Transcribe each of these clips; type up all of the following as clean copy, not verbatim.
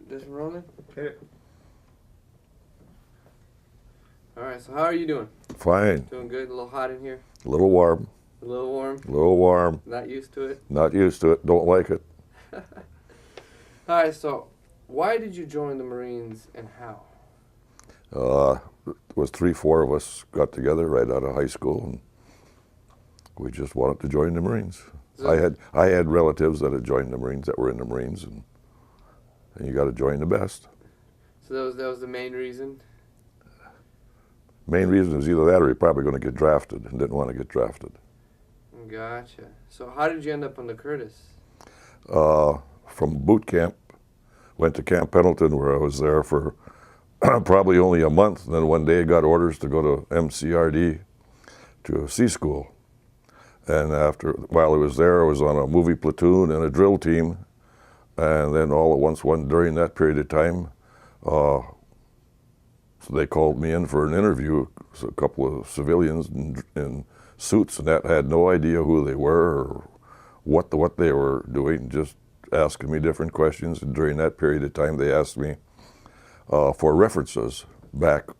Just rolling? Okay. Alright, so how are you doing? Fine. Doing good? A little hot in here? A little warm. A little warm? A little warm. Not used to it? Not used to it. Don't like it. Alright, so why did you join the Marines and how? It was 3-4 of us got together right out of high school, and we just wanted to join the Marines. So- I had relatives that had joined the Marines, that were in the Marines, and you got to join the best. So that was the main reason? Main reason is either that or you're probably going to get drafted, and didn't want to get drafted. Gotcha. So how did you end up on the Curtis? From boot camp, went to Camp Pendleton, where I was there for probably only a month, and then one day I got orders to go to MCRD to a C school. And while I was there, I was on a movie platoon and a drill team. And then all at once, during that period of time, so they called me in for an interview. So a couple of civilians in suits, and that had no idea who they were or what they were doing, just asking me different questions. And during that period of time, they asked me for references back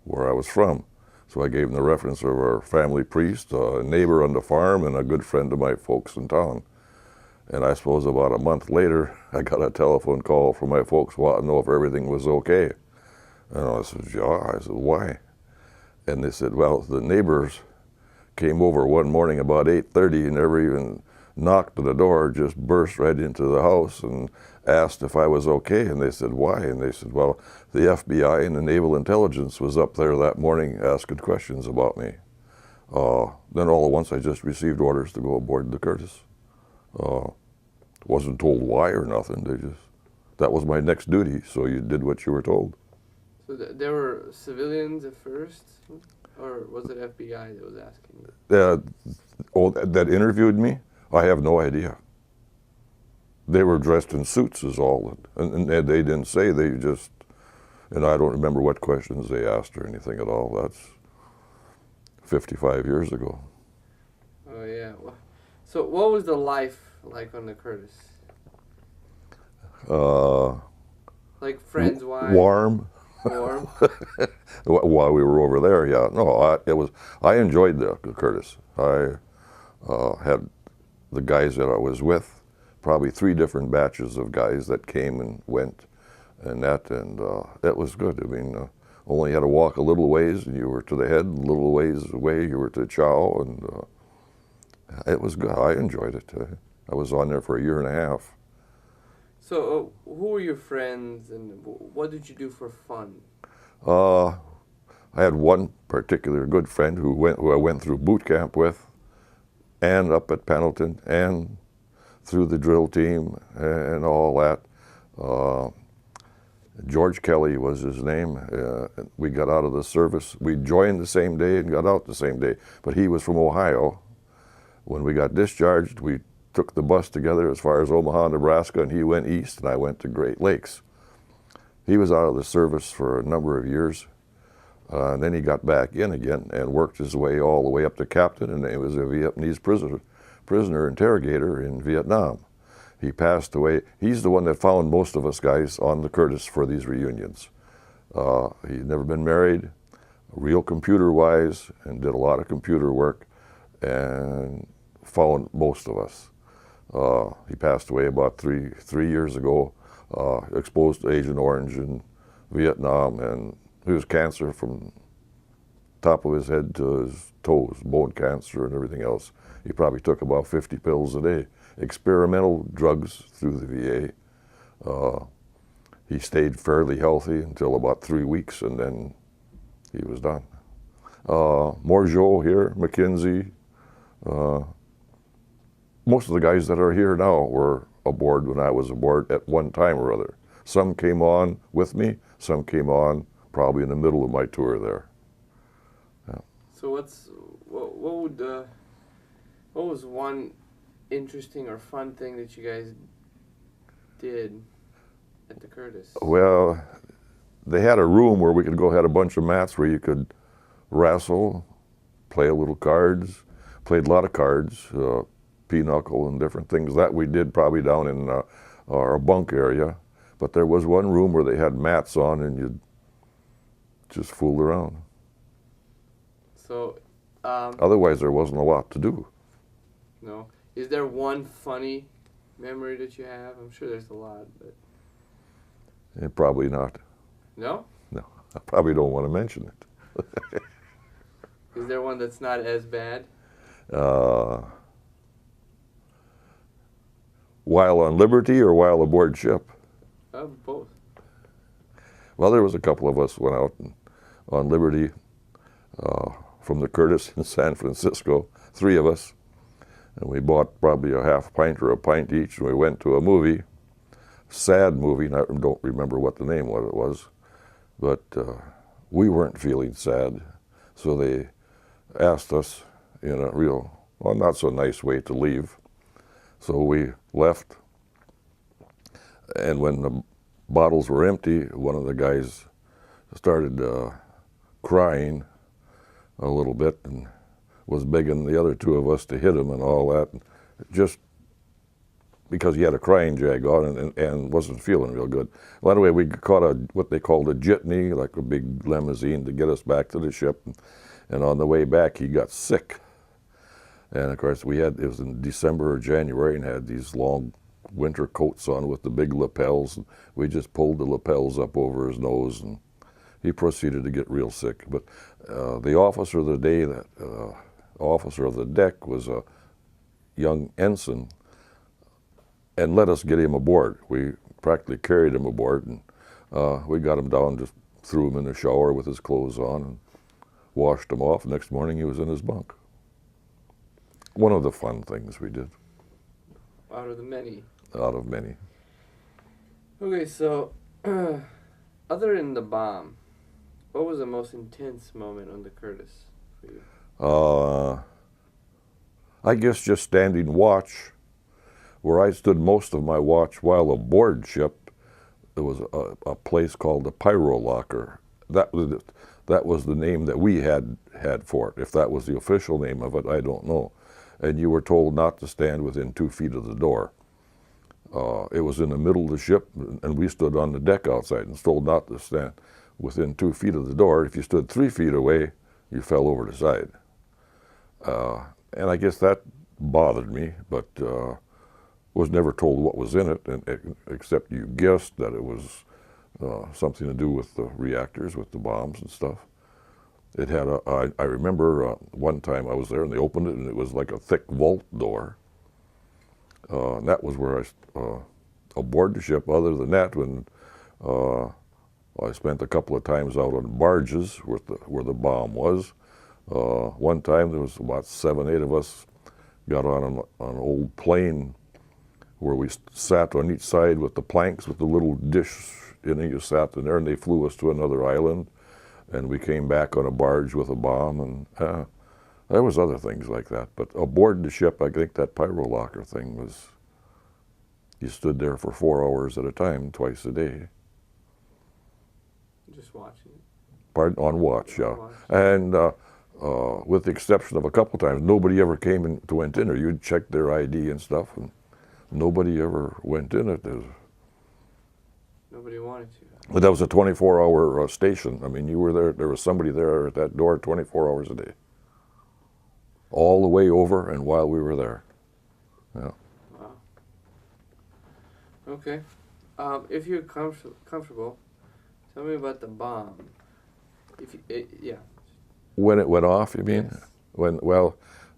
where I was from. So I gave them the reference of our family priest, a neighbor on the farm, and a good friend of my folks in town. And I suppose about a month later, I got a telephone call from my folks wanting to know if everything was okay. And I said, yeah. I said, why? And they said, well, the neighbors came over one morning about 8:30 and never even knocked on the door, just burst right into the house and asked if I was okay. And they said, why? And they said, well, the FBI and the Naval Intelligence was up there that morning asking questions about me. Then all at once I just received orders to go aboard the Curtis. Wasn't told why or nothing. That was my next duty, so you did what you were told. So there were civilians at first? Or was it FBI that was asking you? That interviewed me? I have no idea. They were dressed in suits is all, and they didn't say, they just, and I don't remember what questions they asked or anything at all. That's 55 years ago. Oh yeah. So what was the life like on the Curtis? Like friends-wise? Warm. Warm? While we were over there, yeah. No, I enjoyed the Curtis. I had the guys that I was with, probably 3 different batches of guys that came and went, and that was good. I mean, only had to walk a little ways and you were to the head, a little ways away you were to chow, and it was good. I enjoyed it. I was on there for a year and a half. So who were your friends and what did you do for fun? I had one particular good friend who I went through boot camp with, and up at Pendleton, and through the drill team and all that. George Kelly was his name. We got out of the service. We joined the same day and got out the same day, but he was from Ohio. When we got discharged, we took the bus together as far as Omaha, Nebraska, and he went east and I went to Great Lakes. He was out of the service for a number of years. And then he got back in again and worked his way all the way up to captain, and he was a Vietnamese prisoner interrogator in Vietnam. He passed away. He's the one that found most of us guys on the Curtis for these reunions. He'd never been married, real computer-wise, and did a lot of computer work, and found most of us. He passed away about three years ago, exposed to Agent Orange in Vietnam, and he was cancer from top of his head to his toes, bone cancer and everything else. He probably took about 50 pills a day, experimental drugs through the VA. He stayed fairly healthy until about 3 weeks, and then he was done. Morgeau here, McKenzie, most of the guys that are here now were aboard when I was aboard at one time or other. Some came on with me, some came on probably in the middle of my tour there. Yeah. So what was one interesting or fun thing that you guys did at the Curtis? Well, they had a room where we could go, had a bunch of mats where you could wrestle, play a little cards, played a lot of cards, pinochle and different things. That we did probably down in our bunk area. But there was one room where they had mats on and you'd just fool around. So, Otherwise, there wasn't a lot to do. no. Is there one funny memory that you have? I'm sure there's a lot, but Probably not. no? No, I probably don't want to mention it. Is there one that's not as bad? While on liberty or while aboard ship? Both. Well, there was a couple of us went out on liberty from the Curtis in San Francisco, 3 of us, and we bought probably a half pint or a pint each, and we went to a movie, sad movie, and I don't remember what the name of it was, but we weren't feeling sad, so they asked us in a real, well, not so nice way to leave. So we left, and when the bottles were empty, one of the guys started crying a little bit and was begging the other 2 of us to hit him and all that, just because he had a crying jag on and wasn't feeling real good. Well, anyway, we caught what they called a jitney, like a big limousine, to get us back to the ship. And on the way back, he got sick. And of course, it was in December or January, and had these long winter coats on with the big lapels. And we just pulled the lapels up over his nose, and he proceeded to get real sick. But the officer of the day, officer of the deck, was a young ensign, and let us get him aboard. We practically carried him aboard, and we got him down, just threw him in the shower with his clothes on, and washed him off. Next morning, he was in his bunk. One of the fun things we did. Out of the many. Out of many. Okay, so other than the bomb, what was the most intense moment on the Curtis for you? I guess just standing watch, where I stood most of my watch while aboard ship. There was a place called the Pyro Locker. That was the name that we had for it. If that was the official name of it, I don't know. And you were told not to stand within 2 feet of the door. It was in the middle of the ship, and we stood on the deck outside and was told not to stand within 2 feet of the door. If you stood 3 feet away, you fell over the side. And I guess that bothered me, but was never told what was in it, except you guessed that it was something to do with the reactors, with the bombs and stuff. It had I remember one time I was there and they opened it and it was like a thick vault door. And that was where I, aboard the ship. Other than that, when I spent a couple of times out on barges where the bomb was. One time there was about 7, 8 of us got on an old plane where we sat on each side with the planks with the little dish in it. You sat in there and they flew us to another island. And we came back on a barge with a bomb, and there was other things like that. But aboard the ship, I think that Pyro Locker thing was, you stood there for 4 hours at a time, twice a day. Just watching it. Pardon? On watch, yeah. Watch. And with the exception of a couple times, nobody ever went in there. You'd check their ID and stuff, and nobody ever went in it. Nobody wanted to. But that was a 24-hour station. I mean, you were there. There was somebody there at that door 24 hours a day, all the way over and while we were there. Yeah. Wow. Okay. If you're comfortable, tell me about the bomb. Yeah. When it went off, you mean? Yes.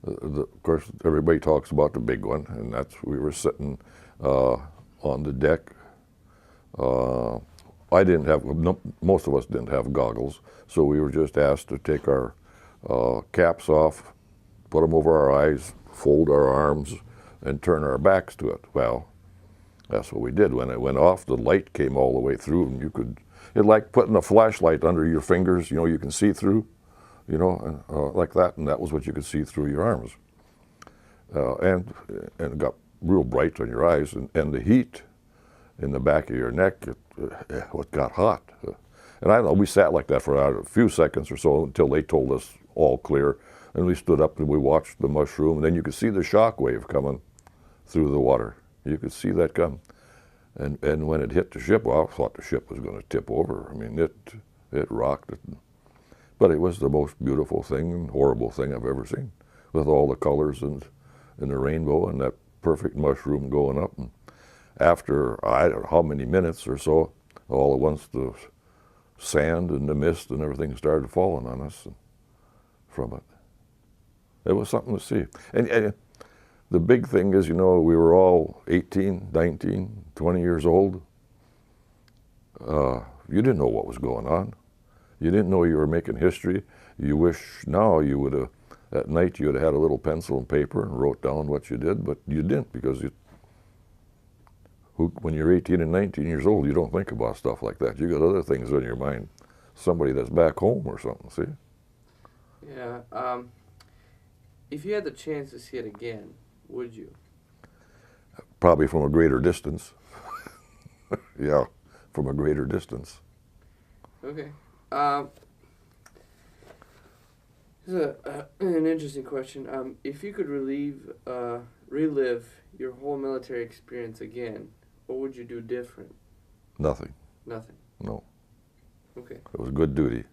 Of course, everybody talks about the big one, and we were sitting on the deck. I didn't have, most of us didn't have goggles, so we were just asked to take our caps off, put them over our eyes, fold our arms, and turn our backs to it. Well, that's what we did. When it went off, the light came all the way through, and it's like putting a flashlight under your fingers, you can see through, and like that, and that was what you could see through your arms. And it got real bright on your eyes, and the heat in the back of your neck, it got hot. And I don't know, we sat like that for a few seconds or so until they told us all clear. And we stood up and we watched the mushroom, and then you could see the shock wave coming through the water. You could see that come. And when it hit the ship, well, I thought the ship was going to tip over. I mean, it rocked it. But it was the most beautiful thing and horrible thing I've ever seen, with all the colors and the rainbow and that perfect mushroom going up. And after, I don't know how many minutes or so, all at once the sand and the mist and everything started falling on us from it. It was something to see. And the big thing is, you know, we were all 18, 19, 20 years old. You didn't know what was going on. You didn't know you were making history. You wish now you would have, at night you would have had a little pencil and paper and wrote down what you did, but you didn't, because when you're 18 and 19 years old, you don't think about stuff like that. You got other things on your mind. Somebody that's back home or something, see? Yeah. If you had the chance to see it again, would you? Probably from a greater distance. Yeah, from a greater distance. Okay. Here's an interesting question. If you could relive your whole military experience again, what would you do different? Nothing. Nothing. No. Okay. It was good duty.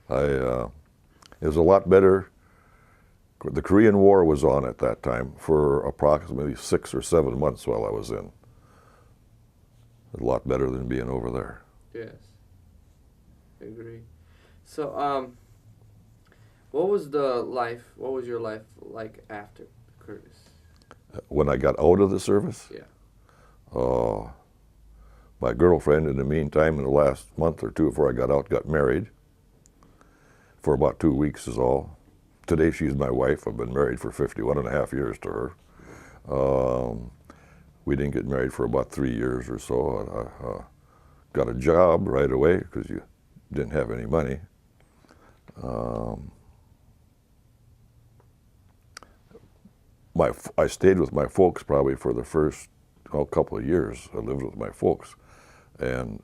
It was a lot better. The Korean War was on at that time for approximately 6 or 7 months while I was in. A lot better than being over there. Yes. I agree. So, what was your life like after Curtis? When I got out of the service? Yeah. My girlfriend, in the meantime, in the last month or two before I got out, got married. For about 2 weeks is all. Today she's my wife. I've been married for 51 and a half years to her. We didn't get married for about 3 years or so. I got a job right away because you didn't have any money. I stayed with my folks probably for the first couple of years. I lived with my folks, and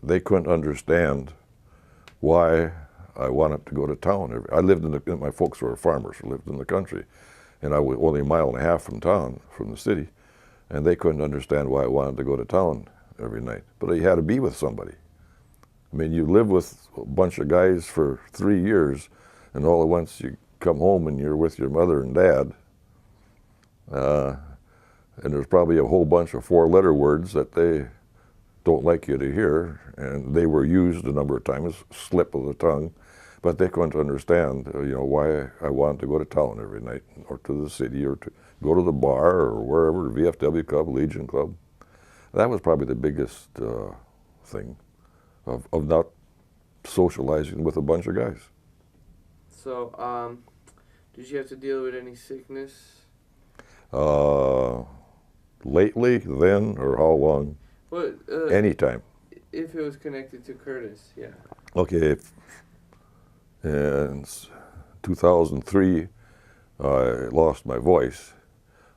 they couldn't understand why I wanted to go to town. I lived my folks were farmers, who lived in the country, and I was only a mile and a half from town, from the city, and they couldn't understand why I wanted to go to town every night. But you had to be with somebody. I mean, you live with a bunch of guys for 3 years, and all at once you come home and you're with your mother and dad, and there's probably a whole bunch of 4-letter words that they don't like you to hear, and they were used a number of times, slip of the tongue, but they couldn't understand, why I wanted to go to town every night, or to the city, or to go to the bar, or wherever, VFW Club, Legion Club. That was probably the biggest thing of not socializing with a bunch of guys. So, did you have to deal with any sickness? Lately, then, or how long? Well, anytime. If it was connected to Curtis, yeah. Okay, in 2003, I lost my voice.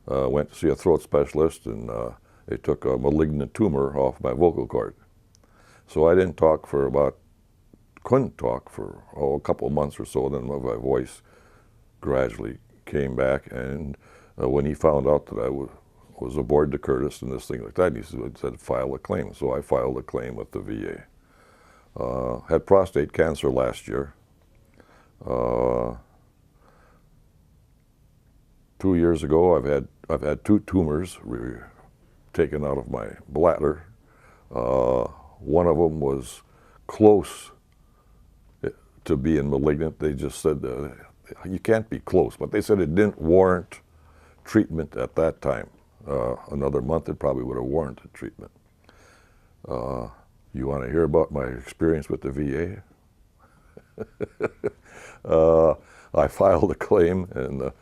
Went to see a throat specialist, and they took a malignant tumor off my vocal cord. So I couldn't talk for a couple of months or so, then my voice gradually came back, and when he found out that I was aboard the Curtis and this thing like that, he said, file a claim. So I filed a claim with the VA. Had prostate cancer last year. 2 years ago, I've had 2 tumors taken out of my bladder. One of them was close to being malignant. They just said you can't be close, but they said it didn't warrant treatment at that time. Another month, it probably would have warranted treatment. You want to hear about my experience with the VA? I filed a claim in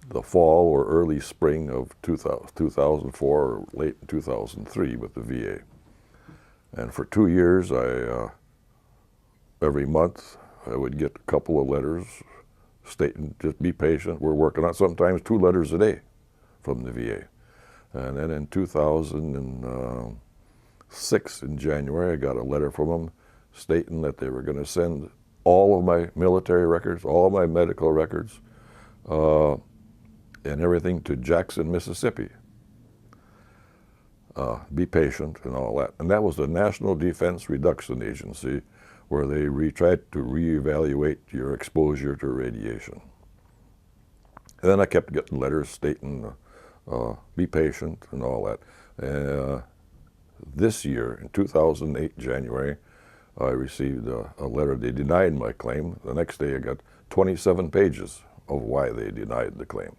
the fall or early spring of 2004 or late 2003 with the VA. And for 2 years, every month, I would get a couple of letters stating, just be patient, we're working on, sometimes 2 letters a day from the VA. And then in 2006, in January, I got a letter from them stating that they were going to send all of my military records, all of my medical records, and everything to Jackson, Mississippi. be patient and all that. And that was the National Defense Reduction Agency, where they tried to reevaluate your exposure to radiation. And then I kept getting letters stating, be patient and all that. This year, in 2008, January, I received a letter. They denied my claim. The next day I got 27 pages of why they denied the claim.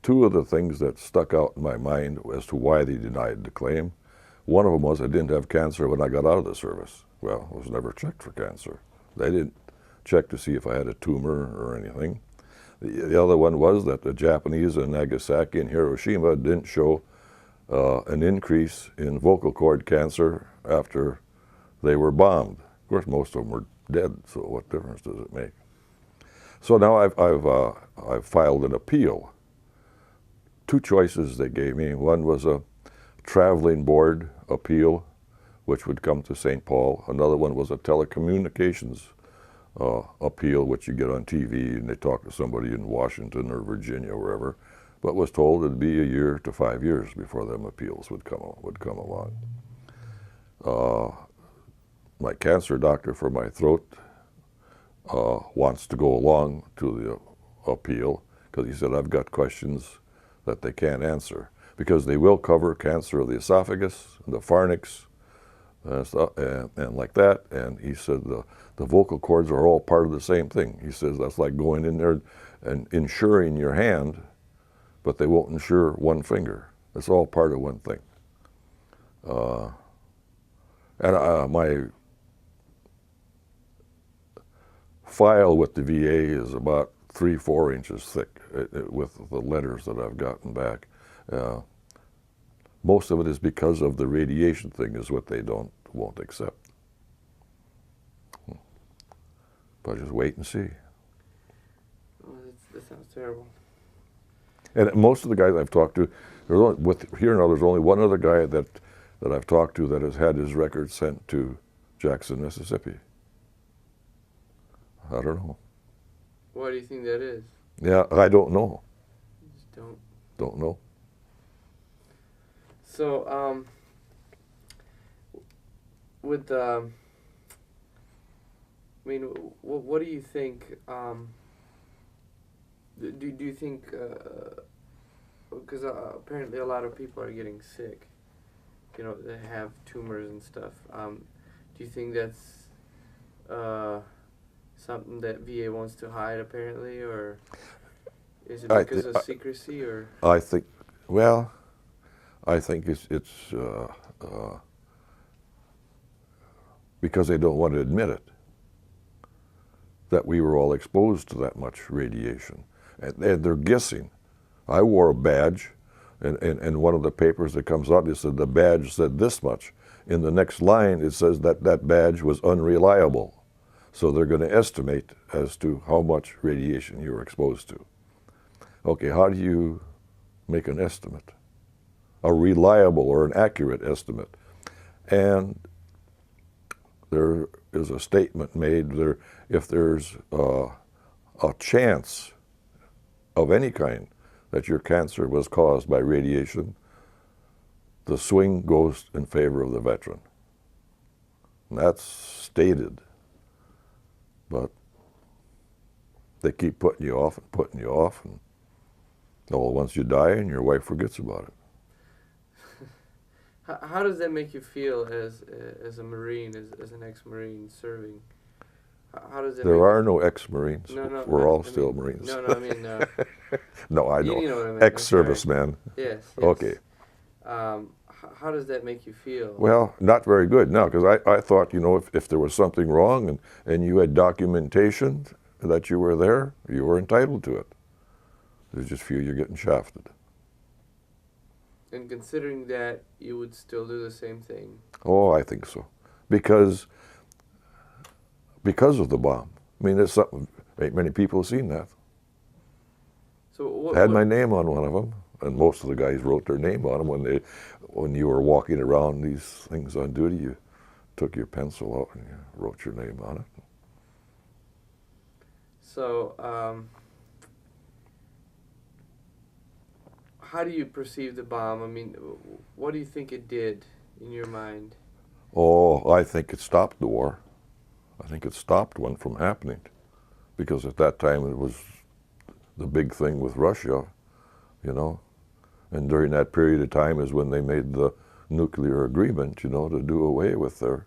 Two of the things that stuck out in my mind as to why they denied the claim, one of them was I didn't have cancer when I got out of the service. Well, I was never checked for cancer. They didn't check to see if I had a tumor or anything. The other one was that the Japanese in Nagasaki and Hiroshima didn't show an increase in vocal cord cancer after they were bombed. Of course, most of them were dead, so what difference does it make? So now I've filed an appeal. Two choices they gave me. One was a traveling board appeal, which would come to St. Paul. Another one was a telecommunications appeal, which you get on TV and they talk to somebody in Washington or Virginia or wherever, but was told it'd be a year to 5 years before them appeals would come along. My cancer doctor for my throat wants to go along to the appeal because he said I've got questions that they can't answer, because they will cover cancer of the esophagus, the pharynx, and like that. And he said the vocal cords are all part of the same thing. He says that's like going in there and insuring your hand, but they won't insure one finger. It's all part of one thing. My file with the VA is about 3-4 inches thick with the letters that I've gotten back. Most of it is because of the radiation thing is what they won't accept. But just wait and see. Oh, that sounds terrible. And most of the guys I've talked to, here now there's only one other guy that I've talked to that has had his record sent to Jackson, Mississippi. I don't know. Why do you think that is? Yeah, I don't know. You just don't. Don't know. So, with I mean, what do you think? Do you think? Because apparently a lot of people are getting sick. You know, they have tumors and stuff. Do you think that's something that VA wants to hide, apparently, or is it because of secrecy, or? I think, well, I think it's because they don't want to admit it, that we were all exposed to that much radiation. And they're guessing. I wore a badge, and one of the papers that comes out, it said the badge said this much. In the next line, it says that badge was unreliable. So they're going to estimate as to how much radiation you were exposed to. Okay, how do you make an estimate? A reliable or an accurate estimate. And there is a statement made there, if there's a chance of any kind that your cancer was caused by radiation, the swing goes in favor of the veteran. And that's stated. But they keep putting you off, and once you die and your wife forgets about it. How does that make you feel as a Marine, as an ex-Marine serving? How does that? There are no ex-Marines. No, we're all still Marines. No, I mean. No, I know. You know what I mean. Ex-serviceman. Yes. Okay. How does that make you feel? Well, not very good now, because I thought, you know, if there was something wrong and you had documentation that you were there, you were entitled to it. There's just few you're getting shafted. And considering that, you would still do the same thing? Oh, I think so. Because of the bomb. I mean, there's something, ain't many people have seen that. So I had my name on one of them, and most of the guys wrote their name on them when you were walking around these things on duty. You took your pencil out and you wrote your name on it. So, how do you perceive the bomb? I mean, what do you think it did in your mind? Oh, I think it stopped the war. I think it stopped one from happening, because at that time it was the big thing with Russia, you know. And during that period of time is when they made the nuclear agreement, you know, to do away with their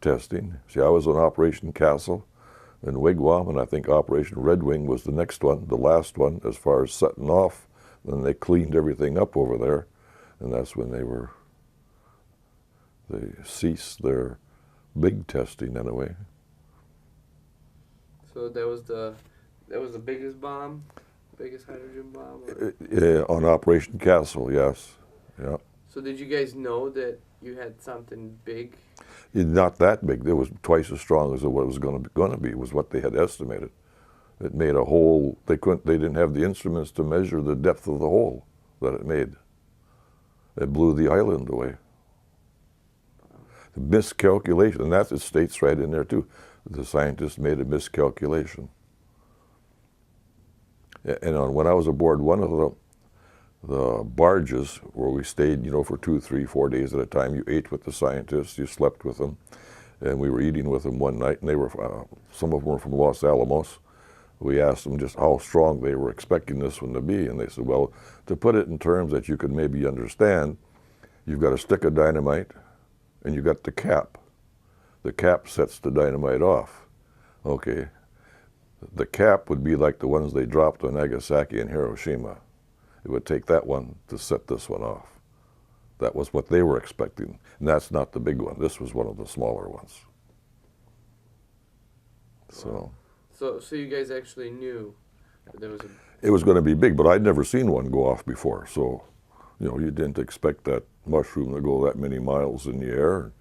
testing. See, I was on Operation Castle in Wigwam, and I think Operation Red Wing was the next one, the last one, as far as setting off. Then they cleaned everything up over there, and that's when they ceased their big testing in a way. So that was the biggest bomb, biggest hydrogen bomb. Yeah, on Operation Castle, yes, yeah. So did you guys know that you had something big? Not that big. It was twice as strong as what it was going to be. Was what they had estimated. It made a hole. They didn't have the instruments to measure the depth of the hole that it made. It blew the island away. The miscalculation, and that it states right in there too. The scientists made a miscalculation. And when I was aboard one of the barges where we stayed, you know, for 2, 3, 4 days at a time, you ate with the scientists, you slept with them, and we were eating with them one night, and they were some of them were from Los Alamos. We asked them just how strong they were expecting this one to be, and they said, well, to put it in terms that you could maybe understand, you've got a stick of dynamite, and you've got the cap. The cap sets the dynamite off. Okay. The cap would be like the ones they dropped on Nagasaki and Hiroshima. It would take that one to set this one off. That was what they were expecting. And that's not the big one. This was one of the smaller ones. So you guys actually knew that there was a... It was going to be big, but I'd never seen one go off before. So, you know, you didn't expect that mushroom to go that many miles in the air,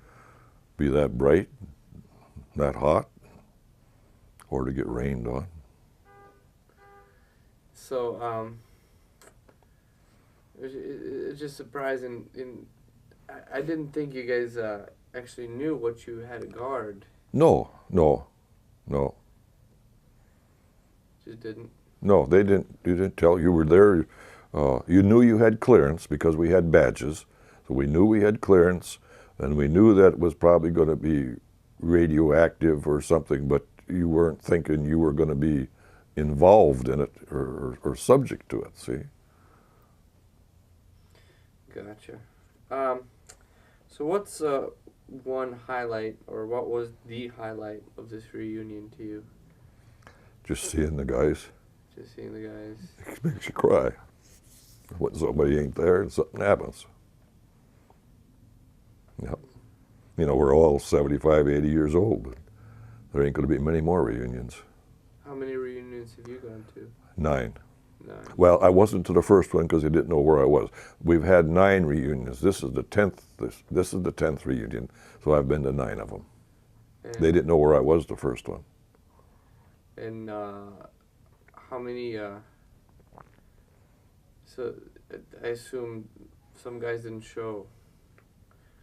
be that bright, that hot, or to get rained on. So, it's just surprising. I didn't think you guys actually knew what you had to guard. No. Just didn't? No, they didn't. You didn't tell. You were there. You knew you had clearance because we had badges. So we knew we had clearance, and we knew that it was probably going to be radioactive or something, but you weren't thinking you were going to be involved in it or subject to it, see? Gotcha. So what's one highlight, or what was the highlight of this reunion to you? Just seeing the guys. Just seeing the guys. It makes you cry. When somebody ain't there and something happens. Yep. You know, we're all 75, 80 years old, but there ain't going to be many more reunions. How many reunions have you gone to? 9. 9. Well, I wasn't to the first one because they didn't know where I was. We've had 9 reunions. This is the 10th. This is the 10th reunion, so I've been to 9 of them. And they didn't know where I was the first one. And how many? So I assume some guys didn't show.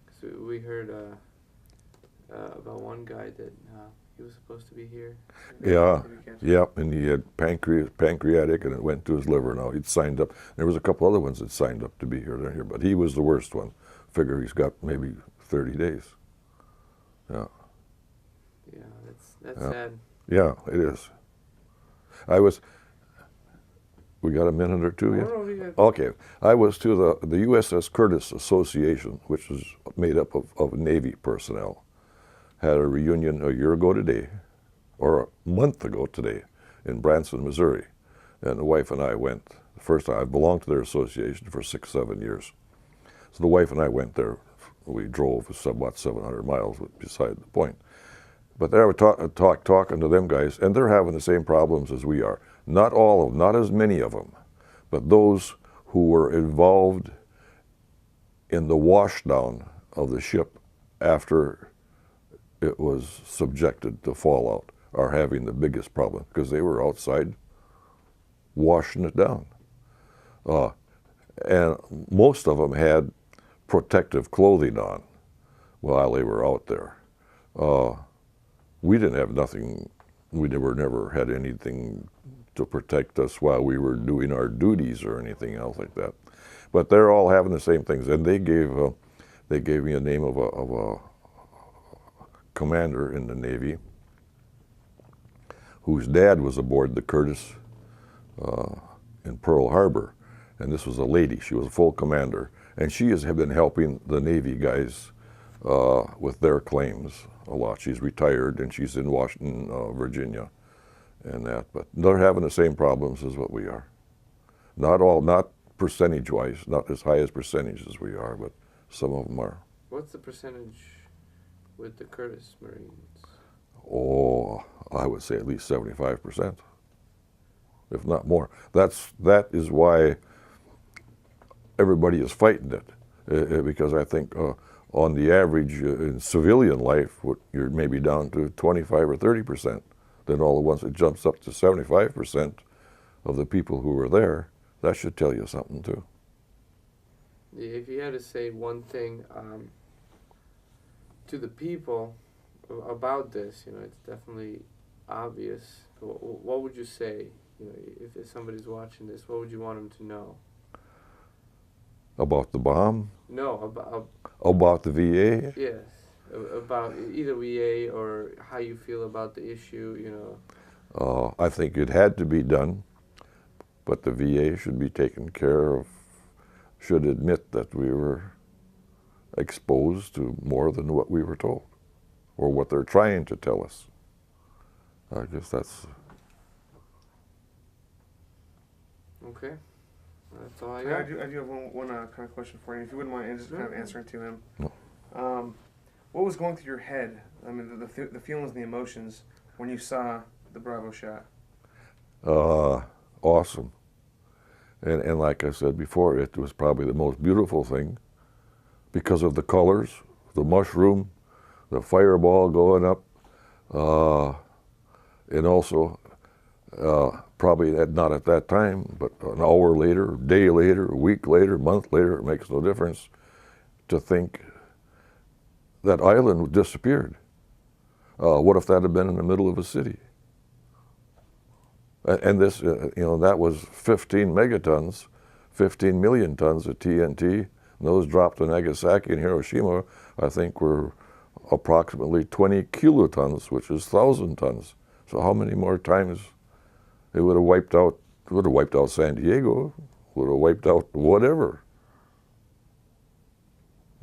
Cause we heard about one guy that he was supposed to be here. Yeah, and he had pancreatic, and it went to his liver now. He'd signed up. There was a couple other ones that signed up to be here, but he was the worst one. Figure he's got maybe 30 days. Yeah. Yeah, that's sad. Yeah, it is. We got a minute or two yet? Okay. I was to the USS Curtis Association, which is made up of Navy personnel. Had a reunion a year ago today, or a month ago today, in Branson, Missouri. And the wife and I went. The first time, I belonged to their association for 6, 7 years. So the wife and I went there. We drove somewhat 700 miles, beside the point. But there I was talking to them guys, and they're having the same problems as we are. Not all of them, not as many of them, but those who were involved in the washdown of the ship after it was subjected to fallout are having the biggest problem because they were outside washing it down. And most of them had protective clothing on while they were out there. We didn't have nothing, we never had anything to protect us while we were doing our duties or anything else like that. But they're all having the same things. And they gave me a name of a commander in the Navy whose dad was aboard the Curtis in Pearl Harbor. And this was a lady. She was a full commander. And she has been helping the Navy guys with their claims a lot. She's retired and she's in Washington, Virginia and that. But they're having the same problems as what we are. Not percentage-wise, not as high as percentage as we are, but some of them are. What's the percentage with the Curtis Marines? Oh, I would say at least 75%, if not more. That is why everybody is fighting it, because I think on the average in civilian life, you're maybe down to 25 or 30%. Then all at once it jumps up to 75% of the people who were there. That should tell you something too. If you had to say one thing to the people about this, it's definitely obvious. What would you say? If somebody's watching this, what would you want them to know? About the bomb? No, about the VA? Yes, about either VA or how you feel about the issue. I think it had to be done, but the VA should be taken care of, should admit that we were exposed to more than what we were told, or what they're trying to tell us. I guess that's... Okay. That's all I I got. do have one kind of question for you, if you wouldn't mind just kind of answering to him. No. What was going through your head? I mean, the feelings and the emotions when you saw the Bravo shot. Awesome. And like I said before, it was probably the most beautiful thing because of the colors, the mushroom, the fireball going up, and also probably not at that time, but an hour later, a day later, a week later, a month later, it makes no difference, to think that island disappeared. What if that had been in the middle of a city? And this, that was 15 megatons, 15 million tons of TNT. And those dropped in Nagasaki and Hiroshima, I think, were approximately 20 kilotons, which is 1,000 tons. So how many more times it would have wiped out? Would have wiped out San Diego, would have wiped out whatever.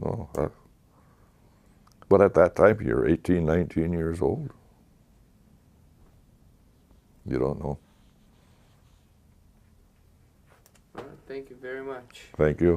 No, but at that time, you're 18, 19 years old. You don't know. All right, thank you very much. Thank you.